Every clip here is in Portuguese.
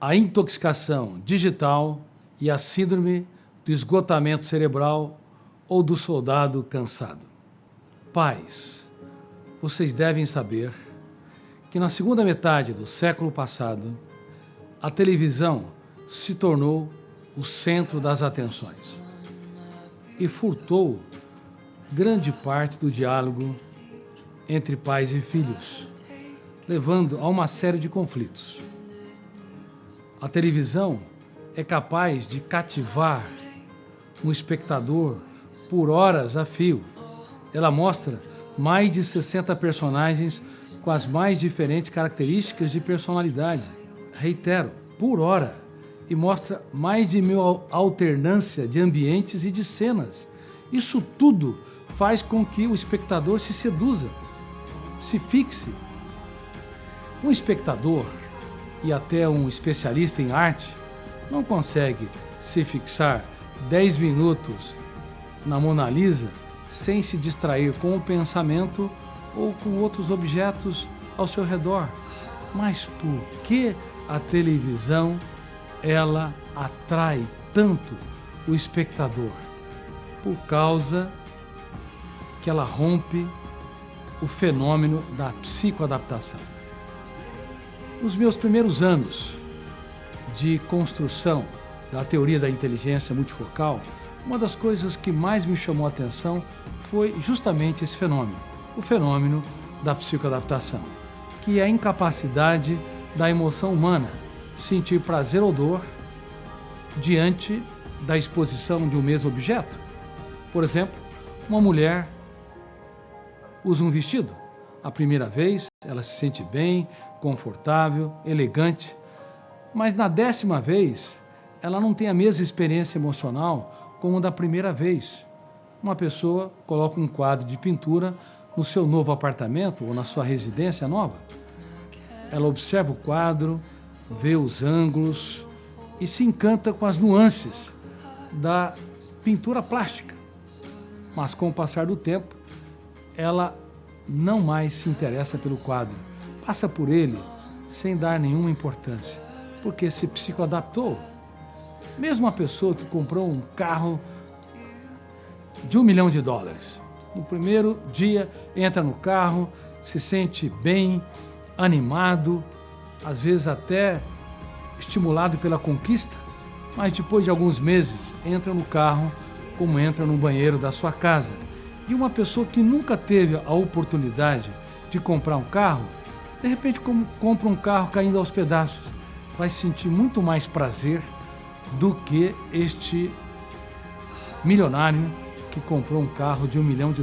a intoxicação digital e a síndrome do esgotamento cerebral ou do soldado cansado. Pais, vocês devem saber que na segunda metade do século passado, a televisão se tornou o centro das atenções e furtou grande parte do diálogo entre pais e filhos, levando a uma série de conflitos. A televisão é capaz de cativar um espectador por horas a fio. Ela mostra mais de 60 personagens com as mais diferentes características de personalidade. Reitero, por hora. E mostra mais de 1000 alternância de ambientes e de cenas. Isso tudo faz com que o espectador se seduza, se fixe. Um espectador e até um especialista em arte não consegue se fixar 10 minutos na Mona Lisa sem se distrair com o pensamento ou com outros objetos ao seu redor. Mas por que a televisão ela atrai tanto o espectador? Por causa que ela rompe o fenômeno da psicoadaptação. Nos meus primeiros anos de construção da teoria da inteligência multifocal, uma das coisas que mais me chamou a atenção foi justamente esse fenômeno, o fenômeno da psicoadaptação, que é a incapacidade da emoção humana sentir prazer ou dor diante da exposição de um mesmo objeto. Por exemplo, uma mulher usa um vestido. A primeira vez, ela se sente bem, confortável, elegante, mas na 10ª vez, ela não tem a mesma experiência emocional como da primeira vez. Uma pessoa coloca um quadro de pintura no seu novo apartamento ou na sua residência nova. Ela observa o quadro, vê os ângulos e se encanta com as nuances da pintura plástica. Mas com o passar do tempo, ela não mais se interessa pelo quadro, passa por ele sem dar nenhuma importância, porque se psicoadaptou. Mesmo uma pessoa que comprou um carro de $1 milhão, no primeiro dia entra no carro, se sente bem, animado, às vezes até estimulado pela conquista, mas depois de alguns meses entra no carro como entra no banheiro da sua casa. E uma pessoa que nunca teve a oportunidade de comprar um carro, de repente compra um carro caindo aos pedaços, vai sentir muito mais prazer do que este milionário que comprou um carro de $1 milhão.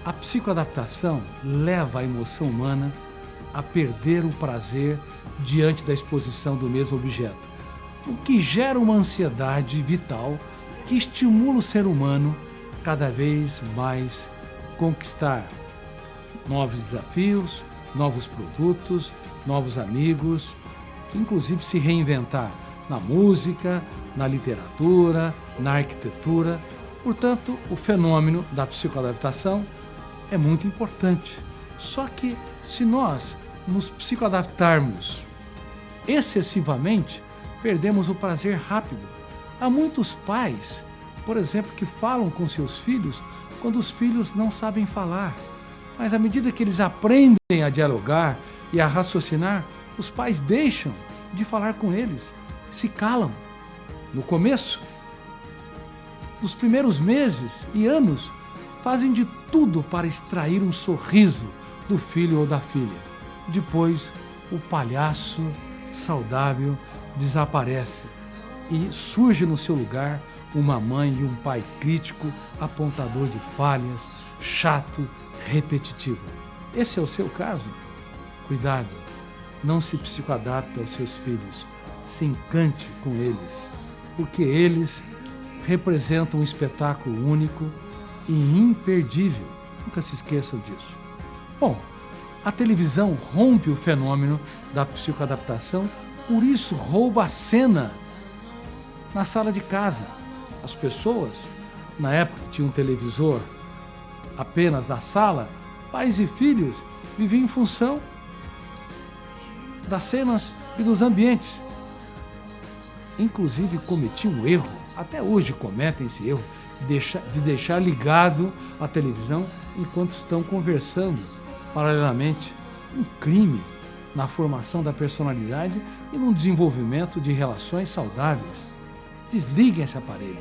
A psicoadaptação leva a emoção humana a perder o prazer diante da exposição do mesmo objeto, o que gera uma ansiedade vital que estimula o ser humano cada vez mais conquistar novos desafios, novos produtos, novos amigos, inclusive se reinventar na música, na literatura, na arquitetura. Portanto, o fenômeno da psicoadaptação é muito importante. Só que se nós nos psicoadaptarmos excessivamente, perdemos o prazer rápido. Há muitos pais, por exemplo, que falam com seus filhos quando os filhos não sabem falar. Mas à medida que eles aprendem a dialogar e a raciocinar, os pais deixam de falar com eles, se calam. No começo, nos primeiros meses e anos, fazem de tudo para extrair um sorriso do filho ou da filha. Depois, o palhaço saudável desaparece e surge no seu lugar uma mãe e um pai crítico, apontador de falhas, chato, repetitivo. Esse é o seu caso? Cuidado, não se psicoadapte aos seus filhos, se encante com eles, porque eles representam um espetáculo único e imperdível. Nunca se esqueçam disso. Bom, a televisão rompe o fenômeno da psicoadaptação, por isso rouba a cena na sala de casa. As pessoas, na época que tinha um televisor apenas na sala, pais e filhos viviam em função das cenas e dos ambientes. Inclusive cometi um erro, até hoje cometem esse erro, de deixar ligado a televisão enquanto estão conversando paralelamente. Um crime na formação da personalidade e no desenvolvimento de relações saudáveis. Desliguem esse aparelho.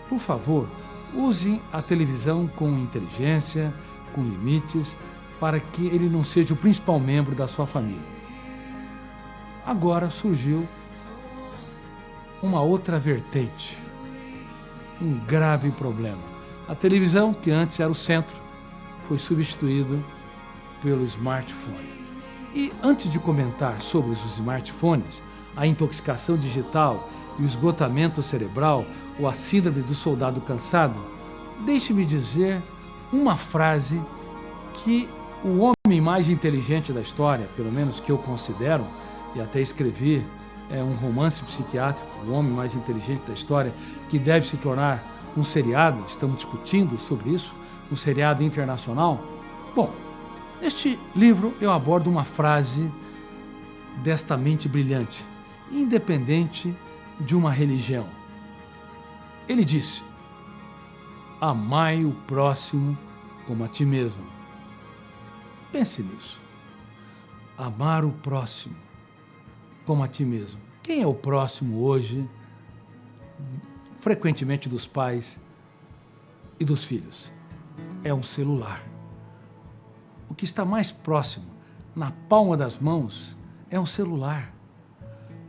Por favor, usem a televisão com inteligência, com limites, para que ele não seja o principal membro da sua família. Agora surgiu uma outra vertente, um grave problema. A televisão, que antes era o centro, foi substituído pelo smartphone. E antes de comentar sobre os smartphones, a intoxicação digital e o esgotamento cerebral, ou a síndrome do soldado cansado, deixe-me dizer uma frase que o homem mais inteligente da história, pelo menos que eu considero, e até escrevi um romance psiquiátrico, O Homem Mais Inteligente da História, que deve se tornar um seriado, estamos discutindo sobre isso, um seriado internacional. Bom, neste livro eu abordo uma frase desta mente brilhante, independente de uma religião. Ele disse: amai o próximo como a ti mesmo. Pense nisso. Amar o próximo como a ti mesmo. Quem é o próximo hoje, frequentemente dos pais e dos filhos? É um celular. O que está mais próximo, na palma das mãos, é um celular.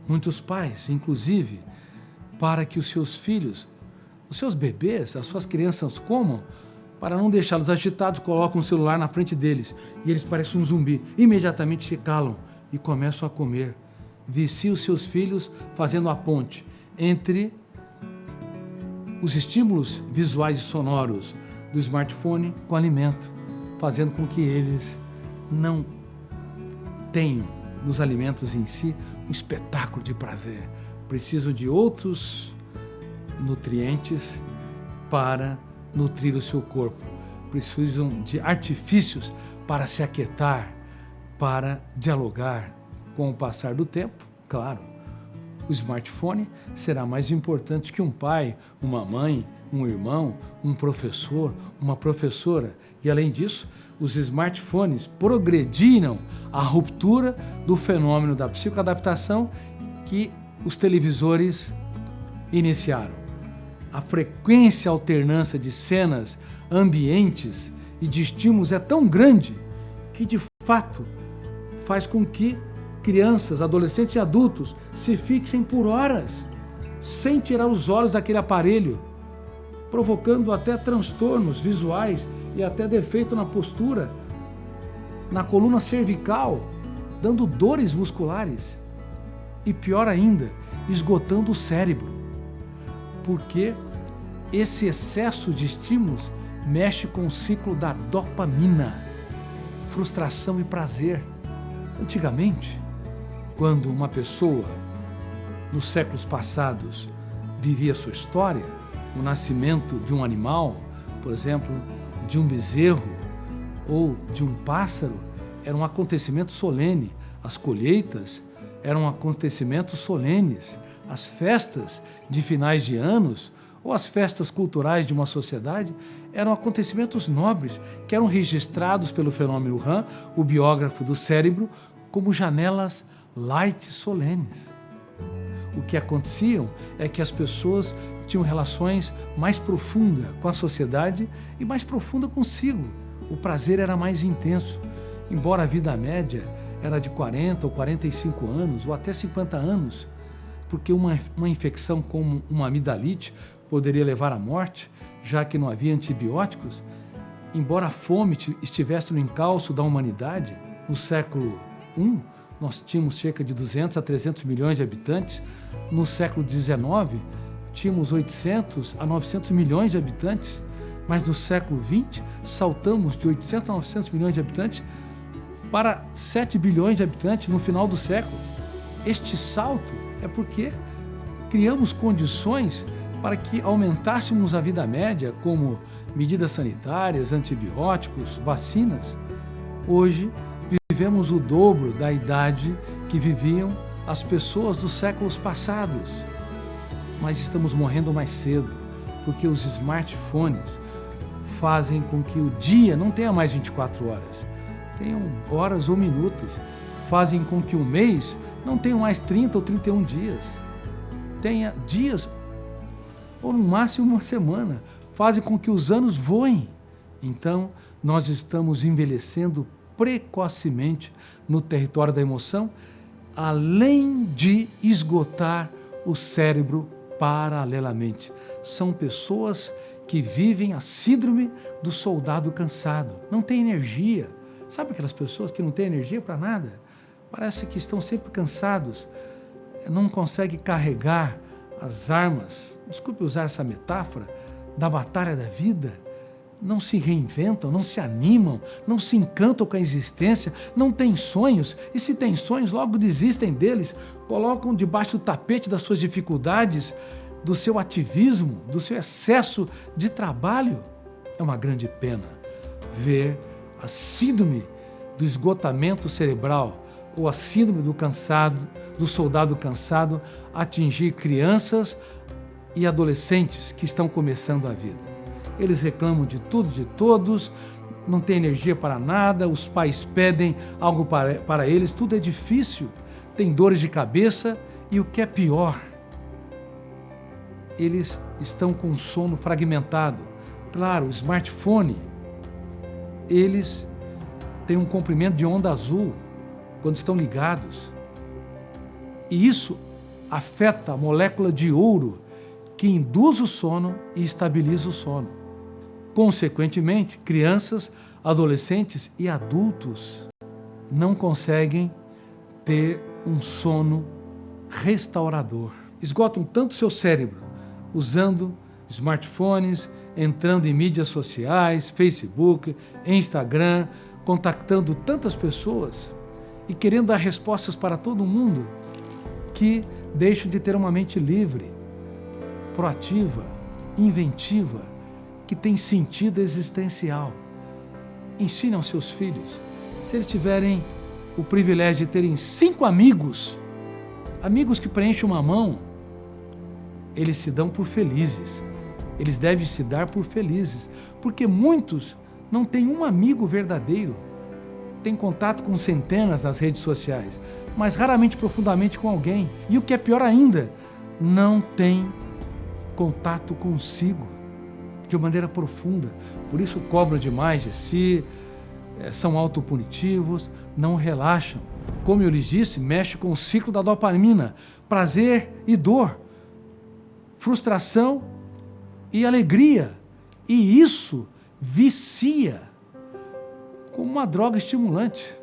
Muitos pais, inclusive, para que os seus filhos, os seus bebês, as suas crianças comam, para não deixá-los agitados, colocam um celular na frente deles e eles parecem um zumbi. Imediatamente se calam e começam a comer. Vicia os seus filhos fazendo a ponte entre os estímulos visuais e sonoros do smartphone com o alimento, fazendo com que eles não tenham nos alimentos em si um espetáculo de prazer. Precisam de outros nutrientes para nutrir o seu corpo. Precisam de artifícios para se aquietar, para dialogar. Com o passar do tempo, claro, o smartphone será mais importante que um pai, uma mãe, um irmão, um professor, uma professora. E além disso, os smartphones progrediram a ruptura do fenômeno da psicoadaptação que os televisores iniciaram. A frequência e alternância de cenas, ambientes e de estímulos é tão grande que, de fato, faz com que crianças, adolescentes e adultos se fixem por horas, sem tirar os olhos daquele aparelho, provocando até transtornos visuais e até defeito na postura, na coluna cervical, dando dores musculares e, pior ainda, esgotando o cérebro, porque esse excesso de estímulos mexe com o ciclo da dopamina, frustração e prazer. Antigamente, quando uma pessoa, nos séculos passados, vivia sua história, o nascimento de um animal, por exemplo, de um bezerro ou de um pássaro, era um acontecimento solene. As colheitas eram acontecimentos solenes. As festas de finais de anos ou as festas culturais de uma sociedade eram acontecimentos nobres que eram registrados pelo fenômeno RAM, o biógrafo do cérebro, como janelas light solenes. O que acontecia é que as pessoas tinham relações mais profundas com a sociedade e mais profunda consigo. O prazer era mais intenso. Embora a vida média era de 40 ou 45 anos ou até 50 anos, porque uma infecção como uma amidalite poderia levar à morte, já que não havia antibióticos, embora a fome estivesse no encalço da humanidade, no século I, nós tínhamos cerca de 200 a 300 milhões de habitantes. No século XIX, tínhamos 800 a 900 milhões de habitantes. Mas no século XX, saltamos de 800 a 900 milhões de habitantes para 7 bilhões de habitantes no final do século. Este salto é porque criamos condições para que aumentássemos a vida média, como medidas sanitárias, antibióticos, vacinas. Hoje, vivemos o dobro da idade que viviam as pessoas dos séculos passados. Mas estamos morrendo mais cedo, porque os smartphones fazem com que o dia não tenha mais 24 horas, tenham horas ou minutos, fazem com que o mês não tenha mais 30 ou 31 dias, tenha dias ou no máximo uma semana, fazem com que os anos voem. Então, nós estamos envelhecendo precocemente no território da emoção, além de esgotar o cérebro paralelamente. São pessoas que vivem a síndrome do soldado cansado. Não tem energia. Sabe aquelas pessoas que não têm energia para nada? Parece que estão sempre cansados, não conseguem carregar as armas, desculpe usar essa metáfora, da batalha da vida. Não se reinventam, não se animam, não se encantam com a existência, não têm sonhos, e se têm sonhos, logo desistem deles, colocam debaixo do tapete das suas dificuldades, do seu ativismo, do seu excesso de trabalho. É uma grande pena ver a síndrome do esgotamento cerebral ou a síndrome do cansado, do soldado cansado, atingir crianças e adolescentes que estão começando a vida. Eles reclamam de tudo, de todos, não tem energia para nada, os pais pedem algo para eles, tudo é difícil, tem dores de cabeça e o que é pior, eles estão com sono fragmentado. Claro, o smartphone, eles têm um comprimento de onda azul quando estão ligados. E isso afeta a molécula de ouro que induz o sono e estabiliza o sono. Consequentemente, crianças, adolescentes e adultos não conseguem ter um sono restaurador. Esgotam tanto seu cérebro usando smartphones, entrando em mídias sociais, Facebook, Instagram, contactando tantas pessoas e querendo dar respostas para todo mundo, que deixam de ter uma mente livre, proativa, inventiva, que tem sentido existencial. Ensine aos seus filhos, se eles tiverem o privilégio de terem 5 amigos que preenchem uma mão, eles se dão por felizes. Eles devem se dar por felizes, porque muitos não têm um amigo verdadeiro. Têm contato com centenas nas redes sociais, mas raramente profundamente com alguém. E o que é pior ainda, não tem contato consigo de maneira profunda. Por isso cobram demais de si, são autopunitivos, não relaxam. Como eu lhes disse, mexe com o ciclo da dopamina, prazer e dor, frustração e alegria. E isso vicia como uma droga estimulante.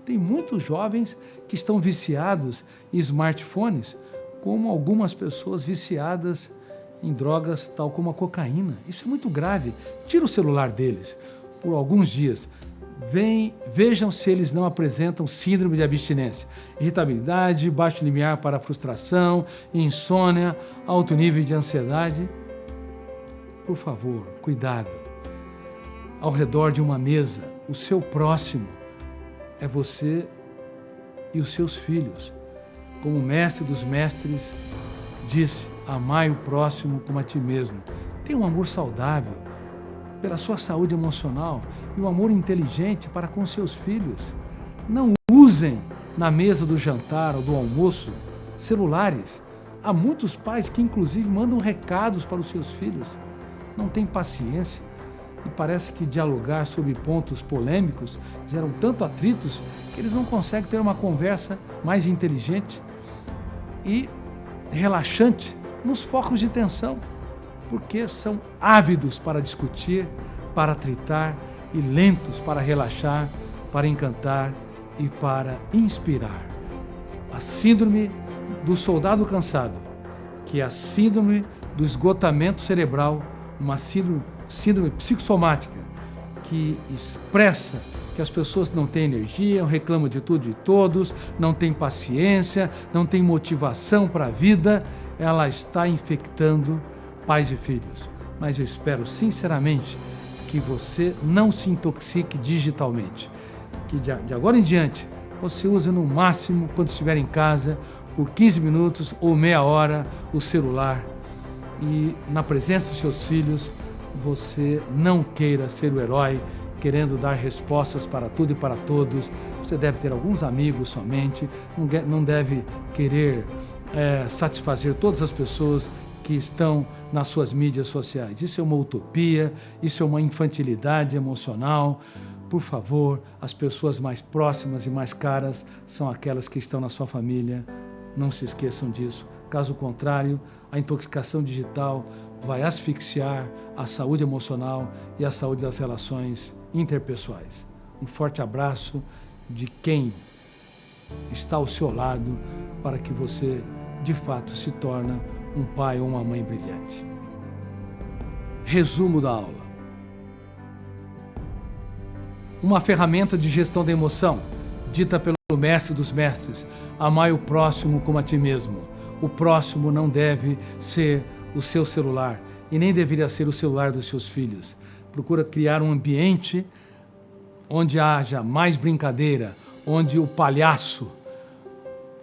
Tem muitos jovens que estão viciados em smartphones, como algumas pessoas viciadas em drogas tal como a cocaína. Isso é muito grave. Tira o celular deles por alguns dias. Vejam se eles não apresentam síndrome de abstinência, irritabilidade, baixo limiar para frustração, insônia, alto nível de ansiedade. Por favor, cuidado. Ao redor de uma mesa, o seu próximo é você e os seus filhos. Como o mestre dos mestres disse, amai o próximo como a ti mesmo. Tenha um amor saudável pela sua saúde emocional e um amor inteligente para com seus filhos. Não usem na mesa do jantar ou do almoço celulares. Há muitos pais que inclusive mandam recados para os seus filhos. Não têm paciência e parece que dialogar sobre pontos polêmicos geram tanto atritos que eles não conseguem ter uma conversa mais inteligente e relaxante nos focos de tensão, porque são ávidos para discutir, para atritar e lentos para relaxar, para encantar e para inspirar. A síndrome do soldado cansado, que é a síndrome do esgotamento cerebral, uma síndrome psicossomática que expressa que as pessoas não têm energia, reclamam de tudo e de todos, não têm paciência, não têm motivação para a vida, ela está infectando pais e filhos. Mas eu espero sinceramente que você não se intoxique digitalmente, que de agora em diante você use no máximo, quando estiver em casa, por 15 minutos ou meia hora, o celular. E na presença dos seus filhos, você não queira ser o herói, querendo dar respostas para tudo e para todos. Você deve ter alguns amigos somente, não deve querer satisfazer todas as pessoas que estão nas suas mídias sociais. Isso é uma utopia, isso é uma infantilidade emocional. Por favor, as pessoas mais próximas e mais caras são aquelas que estão na sua família. Não se esqueçam disso. Caso contrário, a intoxicação digital vai asfixiar a saúde emocional e a saúde das relações interpessoais. Um forte abraço de quem está ao seu lado para que você, de fato, se torne um pai ou uma mãe brilhante. Resumo da aula. Uma ferramenta de gestão da emoção, dita pelo mestre dos mestres: amai o próximo como a ti mesmo. O próximo não deve ser o seu celular e nem deveria ser o celular dos seus filhos. Procura criar um ambiente onde haja mais brincadeira, onde o palhaço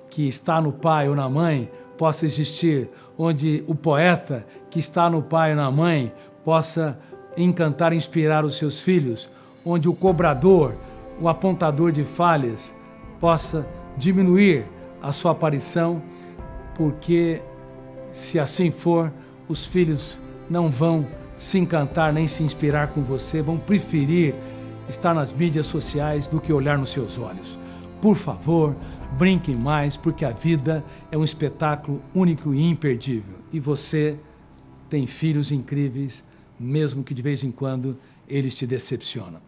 que está no pai ou na mãe possa existir, onde o poeta que está no pai ou na mãe possa encantar e inspirar os seus filhos, onde o cobrador, o apontador de falhas, possa diminuir a sua aparição, porque se assim for, os filhos não vão se encantar nem se inspirar com você, vão preferir estar nas mídias sociais do que olhar nos seus olhos. Por favor, brinquem mais, porque a vida é um espetáculo único e imperdível. E você tem filhos incríveis, mesmo que de vez em quando eles te decepcionam.